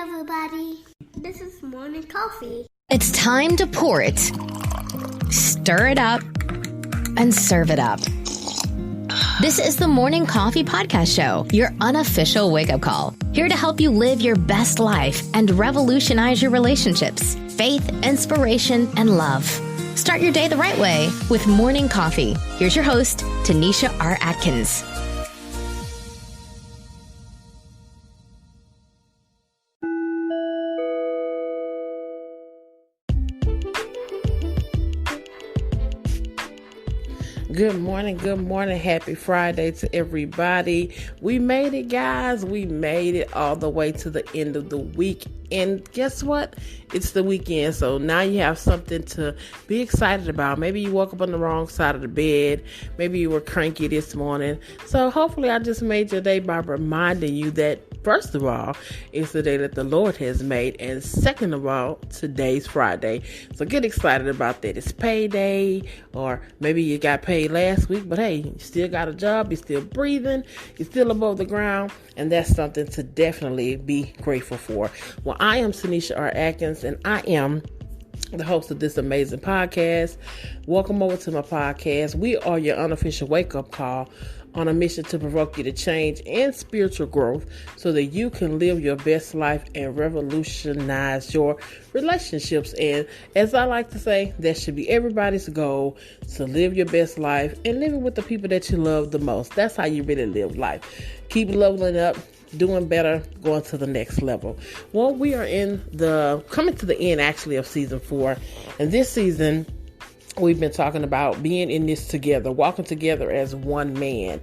everybody. This is morning coffee. It's time to pour it, stir it up, and serve it up. This is the Morning Coffee Podcast Show, your unofficial wake-up call. Here to help you live your best life and revolutionize your relationships, faith, inspiration, and love. Start your day the right way with Morning Coffee. Here's your host, Tanisha R. Atkins. Good morning. Happy Friday to everybody. We made it, guys. We made it all the way to the end of the week. And guess what? It's the weekend. So now you have something to be excited about. Maybe you woke up on the wrong side of the bed. Maybe you were cranky this morning. So hopefully I just made your day by reminding you that, first of all, it's the day that the Lord has made. And second of all, today's Friday. So get excited about that. It's payday, or maybe you got paid last week, but hey, you still got a job. You're still breathing. You're still above the ground. And that's something to definitely be grateful for. Well, I am Tanisha R. Atkins, and I am the host of this amazing podcast. Welcome over to my podcast. We are your unofficial wake-up call on a mission to provoke you to change and spiritual growth so that you can live your best life and revolutionize your relationships. And as I like to say, that should be everybody's goal, to live your best life and living with the people that you love the most. That's how you really live life. Keep leveling up, doing better, going to the next level. Well, we are coming to the end actually of season 4. And this season, we've been talking about being in this together, walking together as one man.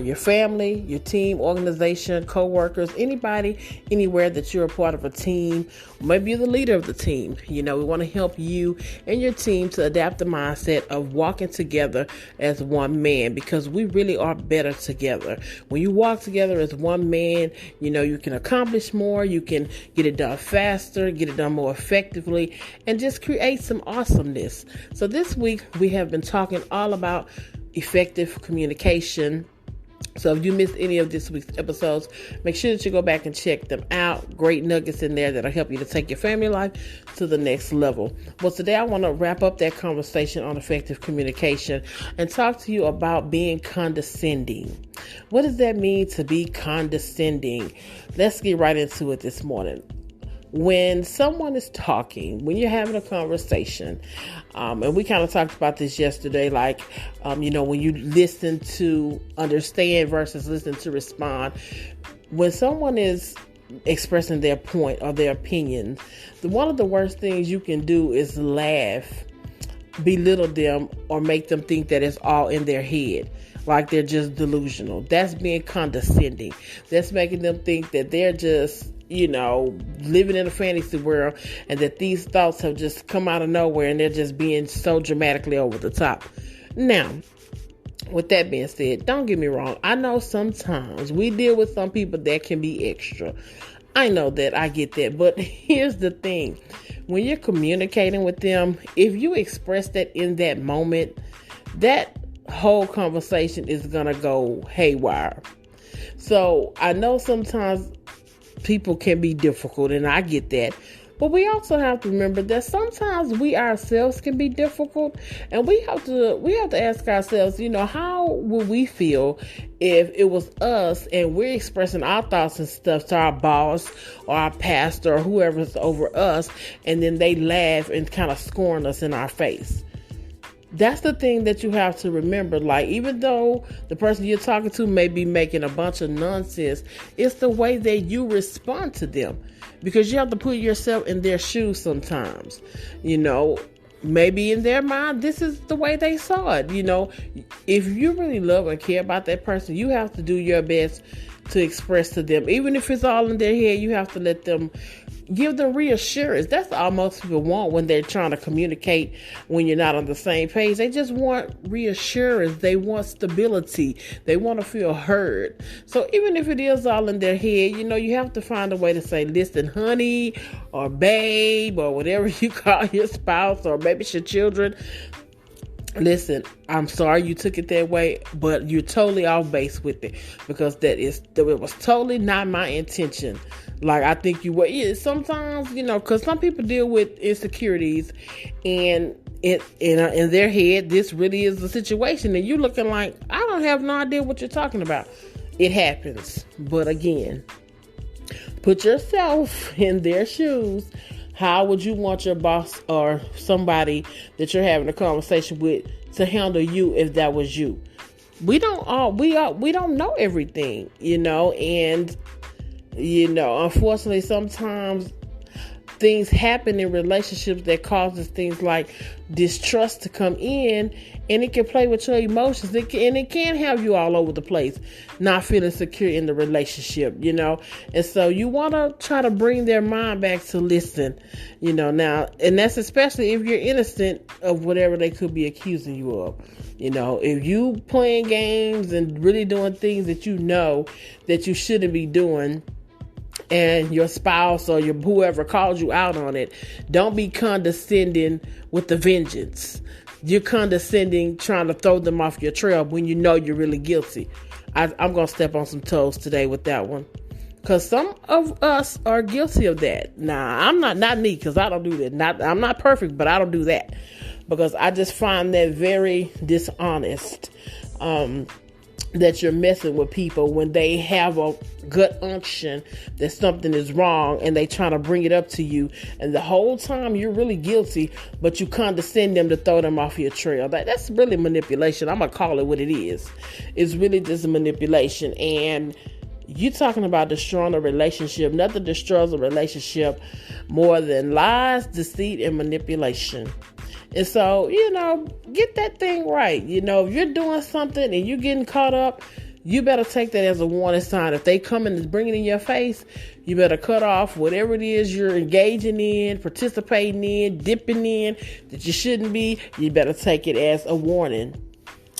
Your family, your team, organization, co-workers, anybody, anywhere that you're a part of a team. Maybe you're the leader of the team. We want to help you and your team to adapt the mindset of walking together as one man, because we really are better together. When you walk together as one man, you can accomplish more, you can get it done faster, get it done more effectively, and just create some awesomeness. So this week, we have been talking all about effective communication. So if you missed any of this week's episodes, make sure that you go back and check them out. Great nuggets in there that'll help you to take your family life to the next level. Well, today I want to wrap up that conversation on effective communication and talk to you about being condescending. What does that mean to be condescending? Let's get right into it this morning. When someone is talking, when you're having a conversation, and we kind of talked about this yesterday, when you listen to understand versus listen to respond, when someone is expressing their point or their opinion, one of the worst things you can do is laugh, belittle them, or make them think that it's all in their head, like they're just delusional. That's being condescending. That's making them think that they're just living in a fantasy world, and that these thoughts have just come out of nowhere and they're just being so dramatically over the top. Now, with that being said, don't get me wrong. I know sometimes we deal with some people that can be extra. I know that. I get that. But here's the thing. When you're communicating with them, if you express that in that moment, that whole conversation is going to go haywire. So I know sometimes people can be difficult, and I get that. But we also have to remember that sometimes we ourselves can be difficult, and we have to ask ourselves, how would we feel if it was us and we're expressing our thoughts and stuff to our boss or our pastor or whoever's over us, and then they laugh and kind of scorn us in our face. That's the thing that you have to remember. Even though the person you're talking to may be making a bunch of nonsense, it's the way that you respond to them, because you have to put yourself in their shoes sometimes. Maybe in their mind, this is the way they saw it. If you really love and care about that person, you have to do your best to express to them. Even if it's all in their head, you have to let them give them reassurance. That's all most people want when they're trying to communicate when you're not on the same page. They just want reassurance. They want stability. They want to feel heard. So even if it is all in their head, you have to find a way to say, listen, honey, or babe, or whatever you call your spouse, or maybe it's your children. listen, I'm sorry you took it that way, but you're totally off base with it, because it was totally not my intention. Like, I think you were. Sometimes, because some people deal with insecurities, and in their head, this really is the situation, and you looking like, I don't have no idea what you're talking about. It happens. But again, put yourself in their shoes. How would you want your boss or somebody that you're having a conversation with to handle you if that was you? We don't know everything, and unfortunately sometimes things happen in relationships that causes things like distrust to come in, and it can play with your emotions. It can have you all over the place, not feeling secure in the relationship, And so you want to try to bring their mind back to listen, now, and that's especially if you're innocent of whatever they could be accusing you of. If you playing games and really doing things that that you shouldn't be doing, and your spouse or whoever calls you out on it, don't be condescending with the vengeance. You're condescending, trying to throw them off your trail when you know you're really guilty. I'm going to step on some toes today with that one, because some of us are guilty of that. Now, I'm not me, because I don't do that. I'm not perfect, but I don't do that, because I just find that very dishonest. That you're messing with people when they have a gut unction that something is wrong, and they trying to bring it up to you, and the whole time you're really guilty, but you condescend them to throw them off your trail. That's really manipulation. I'm gonna call it what it is. It's really just a manipulation, and you talking about destroying a relationship. Nothing destroys a relationship more than lies, deceit, and manipulation. And so, get that thing right. If you're doing something and you're getting caught up, you better take that as a warning sign. If they come and bring it in your face, you better cut off whatever it is you're engaging in, participating in, dipping in that you shouldn't be. You better take it as a warning.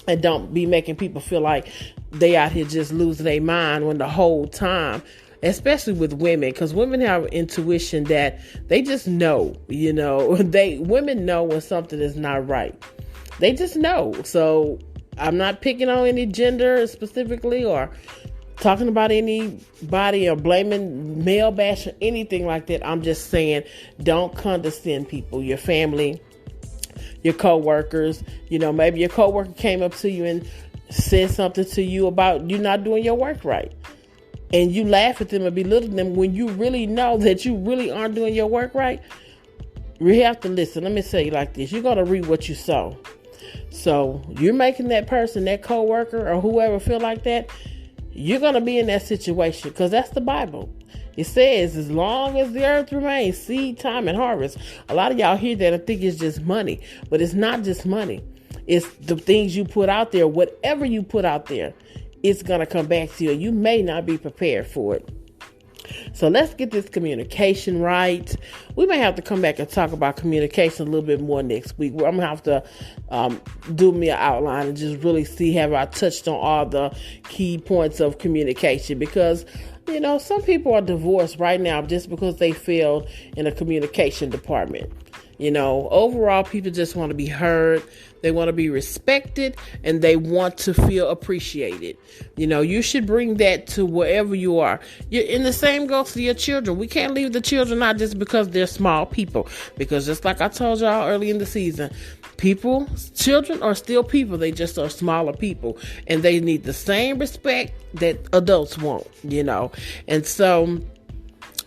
And don't be making people feel like they out here just losing their mind when the whole time, especially with women, because women have intuition that they just know, women know when something is not right. They just know. So I'm not picking on any gender specifically or talking about anybody or blaming male bash or anything like that. I'm just saying, don't condescend people, your family, your co-workers. Maybe your co-worker came up to you and said something to you about you not doing your work right. And you laugh at them and belittle them when you really know that you really aren't doing your work right. We have to listen. Let me say it like this. You're going to reap what you sow. So you're making that person, that coworker or whoever feel like that, you're going to be in that situation, because that's the Bible. It says, as long as the earth remains, seed, time, and harvest. A lot of y'all hear that and think it's just money, but it's not just money. It's the things you put out there. Whatever you put out there, it's going to come back to you. You may not be prepared for it. So let's get this communication right. We may have to come back and talk about communication a little bit more next week. I'm going to have to do me an outline and just really see, have I touched on all the key points of communication? Because, some people are divorced right now just because they failed in a communication department. Overall, people just want to be heard. They want to be respected, and they want to feel appreciated. You should bring that to wherever you are. And the same goes to your children. We can't leave the children out just because they're small people. Because just like I told y'all early in the season, children are still people. They just are smaller people, and they need the same respect that adults want, And so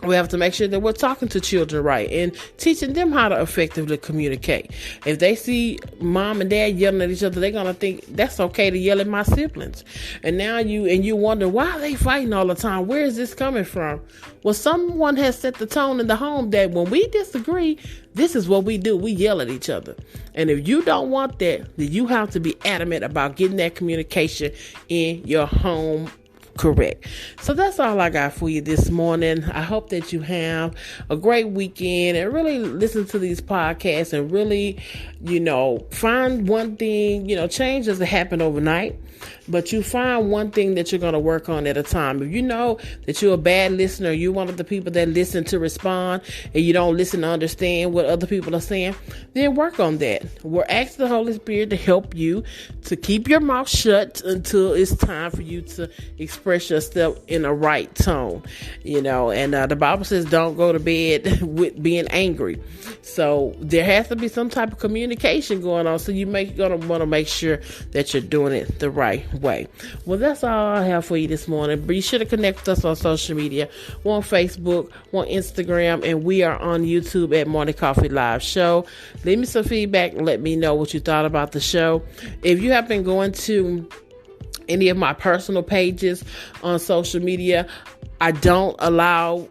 we have to make sure that we're talking to children right and teaching them how to effectively communicate. If they see mom and dad yelling at each other, they're going to think that's okay to yell at my siblings. And now you wonder, why are they fighting all the time? Where is this coming from? Well, someone has set the tone in the home that when we disagree, this is what we do. We yell at each other. And if you don't want that, then you have to be adamant about getting that communication in your home correct. So that's all I got for you this morning. I hope that you have a great weekend and really listen to these podcasts and really, find one thing. Change doesn't happen overnight, but you find one thing that you're going to work on at a time. If you know that you're a bad listener, you're one of the people that listen to respond and you don't listen to understand what other people are saying, then work on that. We're asking the Holy Spirit to help you to keep your mouth shut until it's time for you to express yourself in a right tone. And the Bible says don't go to bed with being angry. So there has to be some type of communication going on. So you're going to want to make sure that you're doing it the right way. Well, that's all I have for you this morning. Be sure to connect with us on social media. We're on Facebook, we're on Instagram, and we are on YouTube at Morning Coffee Live Show. Leave me some feedback and let me know what you thought about the show. If you have been going to any of my personal pages on social media, I don't allow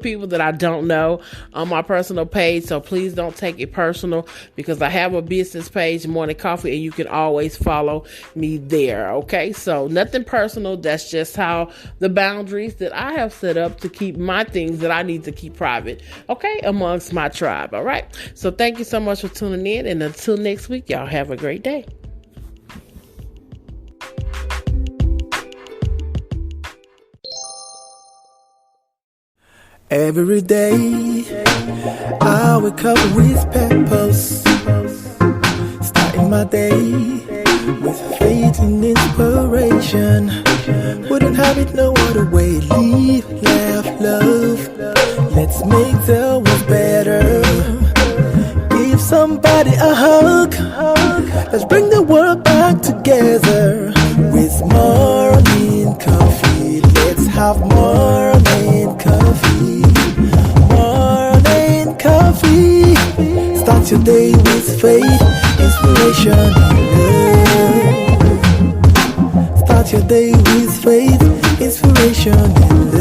people that I don't know on my personal page, so please don't take it personal, because I have a business page, Morning Coffee, and you can always follow me there, okay? So nothing personal. That's just how the boundaries that I have set up to keep my things that I need to keep private, okay, amongst my tribe, all right? So thank you so much for tuning in, and until next week, y'all have a great day. Every day, I wake up with purpose, starting my day with faith and inspiration. Wouldn't have it no other way. Live, laugh, love. Let's make the world better. Give somebody a hug. Let's bring the world back together. With morning coffee, let's have morning coffee. Morning coffee. Start your day with faith, inspiration, and love. Start your day with faith, inspiration, and love.